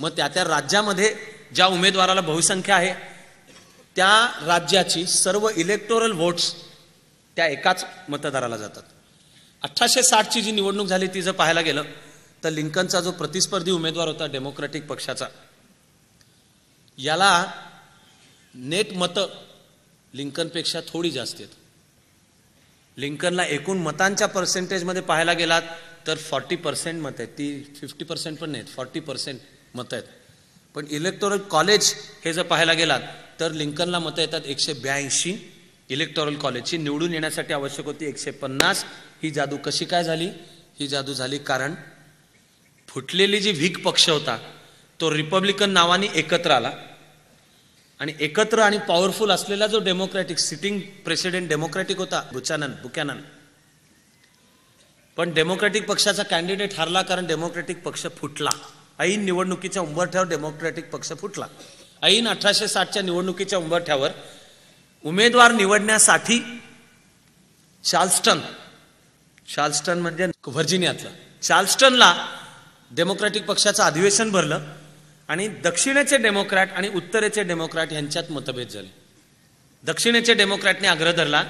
मग त्या राज्यामध्ये ज्या उमेदवाराला बहुसंख्या आहे त्या राज्याची सर्व इलेक्टोरल व्होट्स त्या एकाच मतदाराला जातात. 1860ची जी निवडणूक झाली ती जर पाहायला गेलं तर लिंकनचा जो प्रतिस्पर्धी उमेदवार होता डेमोक्रॅटिक पक्षाचा, याला नेट मतं लिंकनपेक्षा थोडी जास्त आहेत. लिंकनला एकूण मतांच्या पर्सेंटेजमध्ये पाहायला गेलात तर 40% मत आहेत, ती 50% पण नाहीत, 40% मतं आहेत. पण इलेक्टोरल कॉलेज हे जर पाहायला गेलात तर लिंकनला मतं येतात 182 इलेक्टोरल कॉलेजची निवडून येण्यासाठी आवश्यक होती 150. ही जादू कशी काय झाली? ही जादू झाली कारण फुटलेली जी व्हीक पक्ष होता तो रिपब्लिकन नावाने एकत्र आला आणि एकत्र आणि पॉवरफुल असलेला जो डेमोक्रॅटिक सिटिंग प्रेसिडेंट डेमोक्रॅटिक होता बुकॅनन, पण डेमोक्रॅटिक पक्षाचा कॅन्डिडेट हारला कारण डेमोक्रॅटिक पक्ष फुटला. ऐन निवडणुकीच्या उंबरठ्यावर डेमोक्रॅटिक पक्ष फुटला. ऐन 1860च्या निवडणुकीच्या उंबरठ्यावर उमेदवार निवडण्यासाठी चार्ल्स्टन म्हणजे व्हर्जिनियातलं चार्ल्स्टनला डेमोक्रॅटिक पक्षाचं अधिवेशन भरलं आणि दक्षिणेचे डेमोक्रॅट आणि उत्तरेचे डेमोक्रॅट यांच्यात मतभेद झाले. दक्षिणेचे डेमोक्रॅटने आग्रह धरला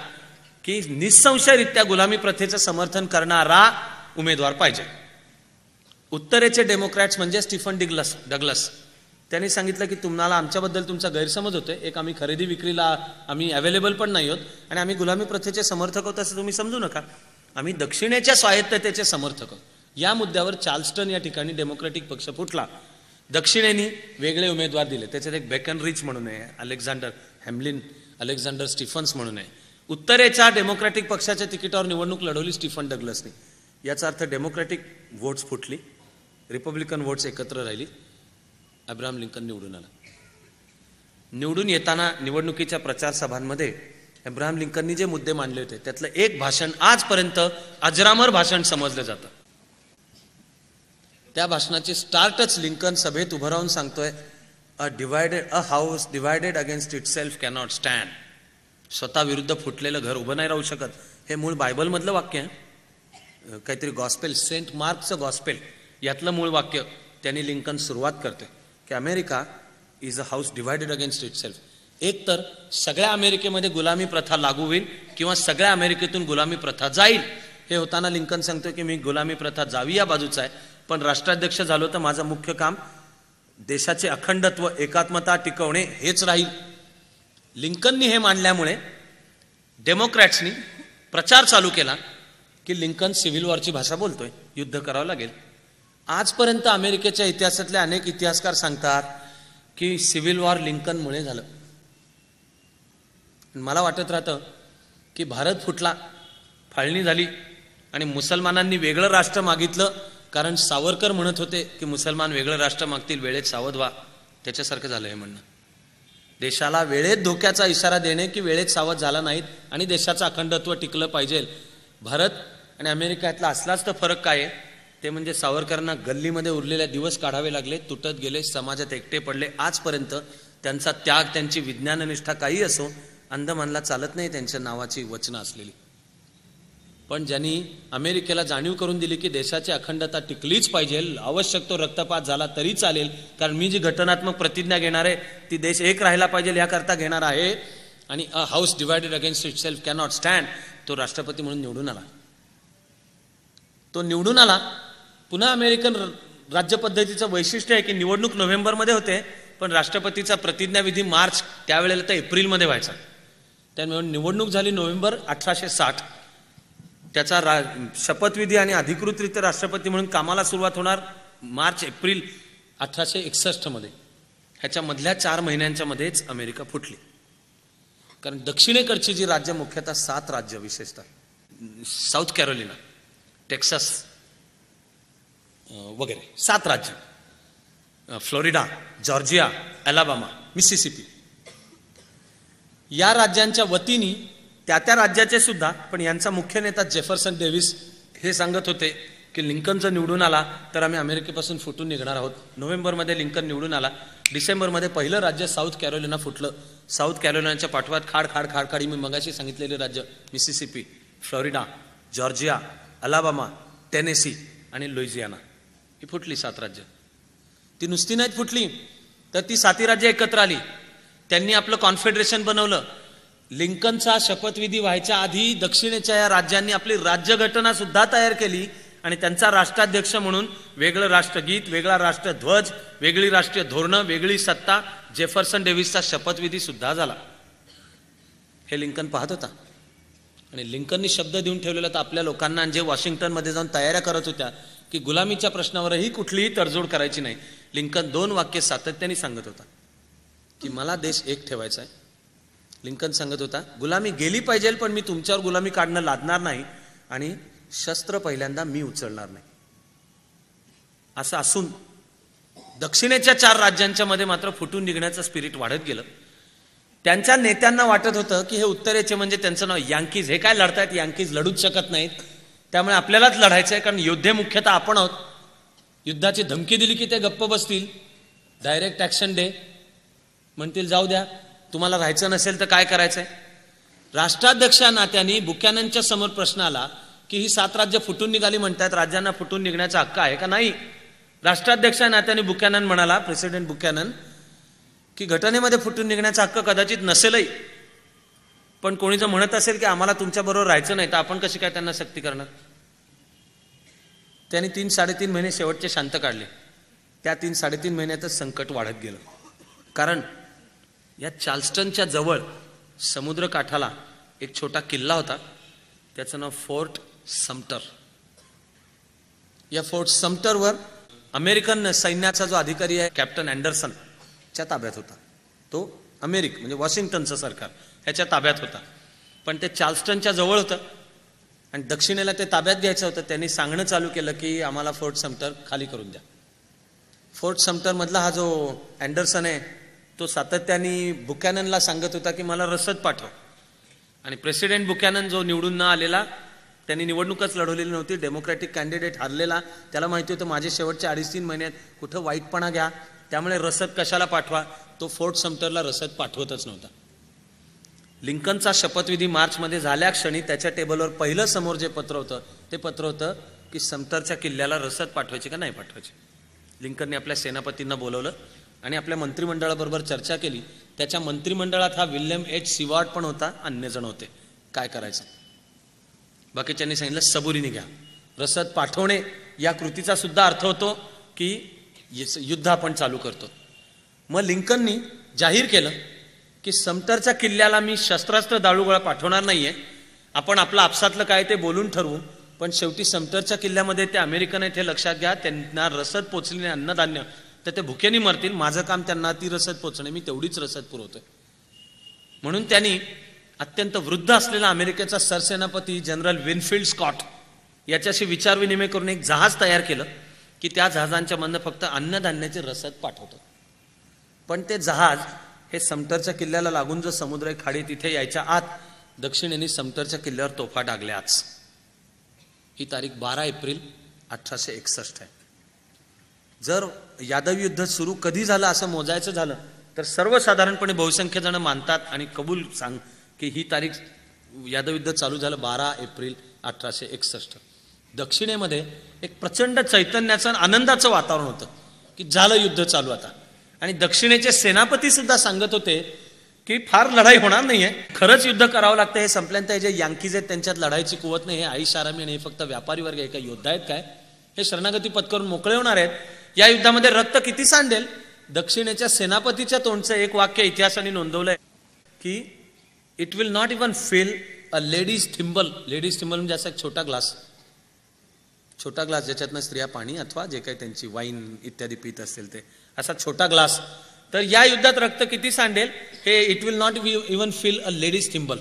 की निसंशयरित्या गुलामी प्रथेचं समर्थन करणारा उमेदवार पाहिजे. उत्तरेचे डेमोक्रॅट्स म्हणजे स्टीफन डगलस त्यांनी सांगितलं की तुम्हाला आमच्याबद्दल तुमचा गैरसमज होतोय. एक, आम्ही खरेदी विक्रीला आम्ही अवेलेबल पण नाही आहोत आणि आम्ही गुलामी प्रथेचे समर्थक आहोत असं तुम्ही समजू नका. आम्ही दक्षिणेच्या स्वायत्ततेचे समर्थक आहोत. या मुद्द्यावर चार्ल्स्टन या ठिकाणी डेमोक्रॅटिक पक्ष फुटला. दक्षिणेने वेगळे उमेदवार दिले. त्याच्यात एक बेकनरिच म्हणून आहे, अलेक्झांडर स्टीफन्स म्हणून आहे. उत्तरेच्या डेमोक्रॅटिक पक्षाच्या तिकिटावर निवडणूक लढवली स्टीफन डगलसने. याचा अर्थ डेमोक्रॅटिक वोट्स फुटली, रिपब्लिकन वोट्स एकत्र राहिली. अब्राहम लिंकन निवडून आला. निवडून येताना निवडणुकीच्या प्रचार सभांमध्ये अब्राहम लिंकननी जे मुद्दे मांडले होते त्यातलं एक भाषण आजपर्यंत अजरामर भाषण समजलं जातं. त्या भाषणाची स्टार्टच लिंकन सभेत उभं राहून सांगतोय, अ house divided against itself cannot stand. स्वतः विरुद्ध फुटलेलं घर उभं नाही राहू शकत. हे मूळ बायबलमधलं वाक्य आहे. काहीतरी गॉस्पेल, सेंट मार्कचं गॉस्पेल यातलं मूळ वाक्य त्यांनी लिंकन सुरुवात करते की America is a house divided against itself. एक तर सगळ्या अमेरिकेमध्ये गुलामी प्रथा लागू होईल किंवा सगळ्या अमेरिकेतून गुलामी प्रथा जाईल. हे होताना लिंकन सांगतो की मी गुलामी प्रथा जावी या बाजूचा आहे, पण राष्ट्राध्यक्ष झालो तर माझं मुख्य काम देशाचे अखंडत्व एकात्मता टिकवणे हेच राहील. लिंकननी हे मांडल्यामुळे डेमोक्रॅट्सनी प्रचार चालू केला की लिंकन सिव्हिल वॉरची भाषा बोलतोय, युद्ध करावं लागेल. आजपर्यंत अमेरिकेच्या इतिहासातले अनेक इतिहासकार सांगतात की सिव्हिल वॉर लिंकनमुळे झालं. मला वाटत राहतं की भारत फुटला, फाळणी झाली आणि मुसलमानांनी वेगळं राष्ट्र मागितलं कारण सावरकर म्हणत होते की मुसलमान वेगळं राष्ट्र मागतील, वेळेत सावध व्हा. त्याच्यासारखं झालं हे म्हणणं. देशाला वेळेत धोक्याचा इशारा देणे की वेळेत सावध झाला नाहीत आणि देशाचं अखंडत्व टिकलं पाहिजे. भारत आणि अमेरिकेतला असलाच तर फरक काय आहे ते म्हणजे सावरकरांना गल्लीमध्ये उरलेले दिवस काढावे लागले, तुटत गेले, समाजात एकटे पडले. आजपर्यंत त्यांचा त्याग, त्यांची विज्ञाननिष्ठा काही असो, अंदमानला चालत नाही त्यांच्या नावाची वचनं असलेली. पण ज्यांनी अमेरिकेला जाणीव करून दिली की देशाची अखंडता टिकलीच पाहिजे, आवश्यक तो रक्तपात झाला तरी चालेल, कारण मी जी घटनात्मक प्रतिज्ञा घेणार आहे ती देश एक राहिला पाहिजे याकरता घेणार आहे आणि अ house divided against itself cannot stand, तो राष्ट्रपती म्हणून निवडून आला. तो निवडून आला. पुन्हा अमेरिकन राज्य पद्धतीचं वैशिष्ट्य आहे की निवडणूक नोव्हेंबरमध्ये होते पण राष्ट्रपतीचा प्रतिज्ञाविधी मार्च, त्यावेळेला तर एप्रिलमध्ये व्हायचा. त्यामुळे निवडणूक झाली नोव्हेंबर 1860. त्याचा शपथविधी आणि अधिकृतरित्या राष्ट्रपती म्हणून कामाला सुरुवात होणार मार्च एप्रिल 1861 मध्ये. ह्याच्या मधल्या 4 महिन्यांच्या मध्येच अमेरिका फुटली. कारण दक्षिणेकडची जी राज्य, मुख्यतः 7 राज्य, विशेषतः साऊथ कॅरोलिना, टेक्सास वगैरे 7 राज्य, फ्लोरिडा, जॉर्जिया, अलाबामा, मिसिसिपी, या राज्यांच्या वतीने त्या राज्याचे सुद्धा, पण यांचा मुख्य नेता जेफरसन डेव्हिस हे सांगत होते की लिंकन जर निवडून आला तर आम्ही अमेरिकेपासून फुटून निघणार आहोत. नोव्हेंबरमध्ये लिंकन निवडून आला. डिसेंबरमध्ये पहिलं राज्य साऊथ कॅरोलिना फुटलं. साऊथ कॅरोलिनाच्या पाठवात खाड मी मगाशी सांगितलेले राज्य Mississippi, Florida, Georgia, Alabama, Tennessee आणि लुइजियाना ही फुटली 7 राज्य. ती नुसती नाहीत फुटली तर ती 7 राज्य एकत्र आली. त्यांनी आपलं कॉन्फेडरेशन बनवलं. लिंकनचा शपथविधी व्हायच्या आधी दक्षिणेच्या या राज्यांनी आपली राज्यघटना सुद्धा तयार केली आणि त्यांचा राष्ट्राध्यक्ष म्हणून वेगळं राष्ट्रगीत, वेगळा राष्ट्रध्वज, वेगळी राष्ट्रीय धोरणं, वेगळी सत्ता, जेफरसन डेव्हिसचा शपथविधी सुद्धा झाला. हे लिंकन पाहत होता आणि लिंकननी शब्द देऊन ठेवलेला तर आपल्या लोकांना, जे वॉशिंग्टनमध्ये जाऊन तयाऱ्या करत होत्या की गुलामीच्या प्रश्नावरही कुठलीही तडजोड करायची नाही. लिंकन 2 वाक्य सातत्याने सांगत होता की मला देश एक ठेवायचा आहे लिंकन सांगत होता, गुलामी गेली पाहिजे पण मी तुमच्यावर गुलामी काढणं लादणार नाही आणि शस्त्र पहिल्यांदा मी उचलणार नाही. असं असून दक्षिणेच्या 4 राज्यांच्या मध्ये मात्र फुटून निघण्याचं स्पिरिट वाढत गेलं. त्यांच्या नेत्यांना वाटत होतं की हे उत्तरेचे म्हणजे त्यांचं नाव यांकीज, हे काय लढतायत, यांकीज लढूच शकत नाहीत, त्यामुळे आपल्यालाच लढायचं आहे, कारण योद्धे मुख्यतः आपण आहोत. युद्धाची धमकी दिली की ते गप्प बसतील, डायरेक्ट ॲक्शन डे म्हणतील, जाऊ द्या, तुम्हाला राहायचं नसेल तर काय करायचंय. राष्ट्राध्यक्षा नात्याने बुकॅननच्या समोर प्रश्न आला की ही 7 राज्य फुटून निघाली म्हणतात, राज्यांना फुटून निघण्याचा हक्क आहे का नाही. राष्ट्राध्यक्षा नात्याने बुकॅनन म्हणाला, प्रेसिडेंट बुकॅनन, की घटनेमध्ये फुटून निघण्याचा हक्क कदाचित नसेलही, पण कोणी जर म्हणत असेल की आम्हाला तुमच्याबरोबर राहायचं नाही तर आपण कशी काय त्यांना सक्ती करणार. त्यांनी 3-3.5 महिने शेवटचे शांत काढले. त्या 3-3.5 महिन्यातच संकट वाढत गेलं, कारण या चार्ल्स्टनच्या जवळ समुद्रकाठाला एक छोटा किल्ला होता, त्याचं नाव फोर्ट समटर. या फोर्ट समटरवर अमेरिकन सैन्याचा जो अधिकारी आहे कॅप्टन अँडरसन च्या ताब्यात होता. तो म्हणजे वॉशिंग्टनचं सरकार ह्याच्या ताब्यात होता, पण ते चार्ल्स्टनच्या जवळ होतं आणि दक्षिणेला ते ताब्यात घ्यायचं होतं. त्यांनी सांगणं चालू केलं की आम्हाला फोर्ट समटर खाली करून द्या. फोर्ट समटर मधला हा जो अँडरसन आहे तो सातत्याने बुकॅननला सांगत होता की मला रसद पाठव. आणि प्रेसिडेंट बुकॅनन जो निवडून न आलेला, त्यांनी निवडणूकच लढवलेली नव्हती, डेमोक्रॅटिक कॅन्डिडेट हारलेला, त्याला माहिती होतं माझे शेवटचे 2.5-3 महिन्यात कुठं वाईटपणा घ्या, त्यामुळे रसद कशाला पाठवा. तो फोर्ट समटरला रसद पाठवतच नव्हता. लिंकनचा शपथविधी मार्चमध्ये झाल्या क्षणी त्याच्या टेबलवर पहिलं समोर जे पत्र होतं ते पत्र होतं की समटरच्या किल्ल्याला रसद पाठवायची का नाही पाठवायची. लिंकनने आपल्या सेनापतींना बोलवलं आणि आपल्या मंत्रिमंडळाबरोबर चर्चा केली. त्याच्या मंत्रिमंडळात हा विल्यम एच सिवार्ड पण होता, अन्य जण होते. काय करायचं. बाकीच्यांनी सांगितलं सबुरीने घ्या. रसद पाठवणे या कृतीचा सुद्धा अर्थ होतो की युद्ध आपण चालू करतो. मग लिंकननी जाहीर केलं की समटरच्या किल्ल्याला मी शस्त्रास्त्र दारूगोळा पाठवणार नाहीये, आपण आपलं आपसातलं काय ते बोलून ठरवू, पण शेवटी समटरच्या किल्ल्यामध्ये ते अमेरिकन आहेत हे लक्षात घ्या, त्यांना रसद पोचली नाही अन्नधान्य तर ते भुकेने मरतील, माझं काम त्यांना ती रसद पोचणे, मी तेवढीच रसद पुरवतोय. म्हणून त्यांनी अत्यंत वृद्ध असलेला अमेरिकेचा सरसेनापती जनरल विनफिल्ड स्कॉट याच्याशी विचारविनिमय करून एक जहाज तयार केलं की त्या जहाजांच्या मधनं फक्त अन्नधान्याची रसद पाठवतो. पण ते जहाज हे समटरच्या किल्ल्याला लागून जो समुद्र आहे खाडी तिथे यायच्या आत दक्षिणेने समटरच्या किल्ल्यावर तोफा डागल्याच. ही तारीख 12 एप्रिल 1861 आहे. जर यादवी युद्ध सुरू कधी झालं असं मोजायचं झालं तर सर्वसाधारणपणे बहुसंख्य जण मानतात आणि कबूल सांग की ही तारीख यादवी युद्ध चालू झालं 12 एप्रिल 1861. दक्षिणेमध्ये एक प्रचंड चैतन्याचं आनंदाचं वातावरण होतं की झालं युद्ध चालू आता. आणि दक्षिणेचे सेनापती सुद्धा सांगत होते की फार लढाई होणार नाहीये, खरंच युद्ध करावं लागतं, हे संपल्यानंतर जे यांकीज आहेत त्यांच्यात लढाईची कुवत नाही, हे आईश आरामी आणि हे फक्त व्यापारी वर्ग आहे का, योद्धा आहेत काय, हे शरणागती पत्करून मोकळे होणार आहेत. या युद्धामध्ये रक्त किती सांडेल. दक्षिणेच्या सेनापतीच्या तोंडचं एक वाक्य इतिहासाने नोंदवलंय की it will not even fill a ladies thimble. Ladies thimble म्हणजे असा एक छोटा ग्लास ज्याच्यातनं स्त्रिया पाणी अथवा जे काही त्यांची वाईन इत्यादी पीत असतील ते, असा छोटा ग्लास. तर या युद्धात रक्त किती सांडेल, हे it will not even fill a ladies thimble,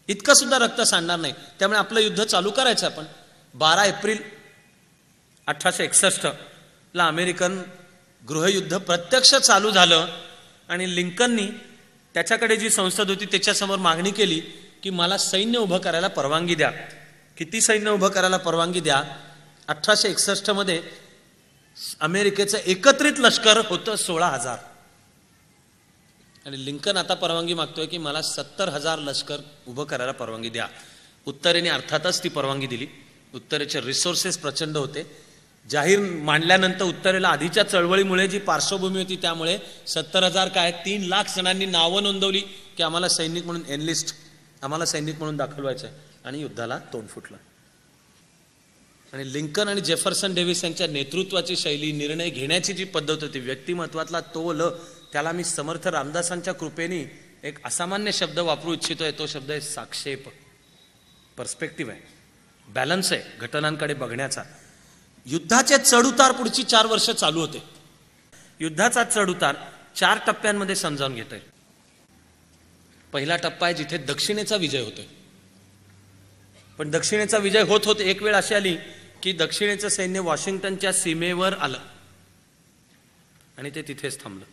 इतकं सुद्धा रक्त सांडणार नाही. त्यामुळे आपलं युद्ध चालू करायचं आपण. 12 एप्रिल 1861 ला अमेरिकन गृहयुद्ध प्रत्यक्ष चालू झालं आणि लिंकननी त्याच्याकडे जी संसद होती त्याच्यासमोर मागणी केली की मला सैन्य उभं करायला परवानगी द्या. किती सैन्य उभं करायला परवानगी द्या. 1861 मध्ये अमेरिकेचं एकत्रित लष्कर होतं 16,000 आणि लिंकन आता परवानगी मागतोय की मला 70,000 लष्कर उभं करायला परवानगी द्या. उत्तरेने अर्थातच ती परवानगी दिली. उत्तरेचे रिसोर्सेस प्रचंड होते. जाहीर मांडल्यानंतर उत्तरेला आधीच्या चळवळीमुळे जी पार्श्वभूमी होती त्यामुळे 70,000 काय 3 लाख जणांनी नावं नोंदवली की आम्हाला सैनिक म्हणून एनलिस्ट, आम्हाला सैनिक म्हणून दाखल व्हायचं आहे. आणि युद्धाला तोंड फुटलं. आणि लिंकन आणि जेफरसन डेव्हिस यांच्या नेतृत्वाची शैली, निर्णय घेण्याची जी पद्धत होती, व्यक्तिमत्वातला तोल, त्याला मी समर्थ रामदासांच्या कृपेने एक असामान्य शब्द वापरू इच्छितोय. तो शब्द आहे साक्षेप. पर्स्पेक्टिव्ह आहे, बॅलन्स आहे घटनांकडे बघण्याचा. युद्धाचे चढउतार पुढची 4 वर्ष चालू होते. युद्धाचा चढउतार 4 टप्प्यांमध्ये समजावून घेता येईल. पहिला टप्पा आहे जिथे दक्षिणेचा विजय होतोय. पण दक्षिणेचा विजय होत होत एक वेळ अशी आली की दक्षिणेचं सैन्य वॉशिंग्टनच्या सीमेवर आलं आणि ते तिथेच थांबलं.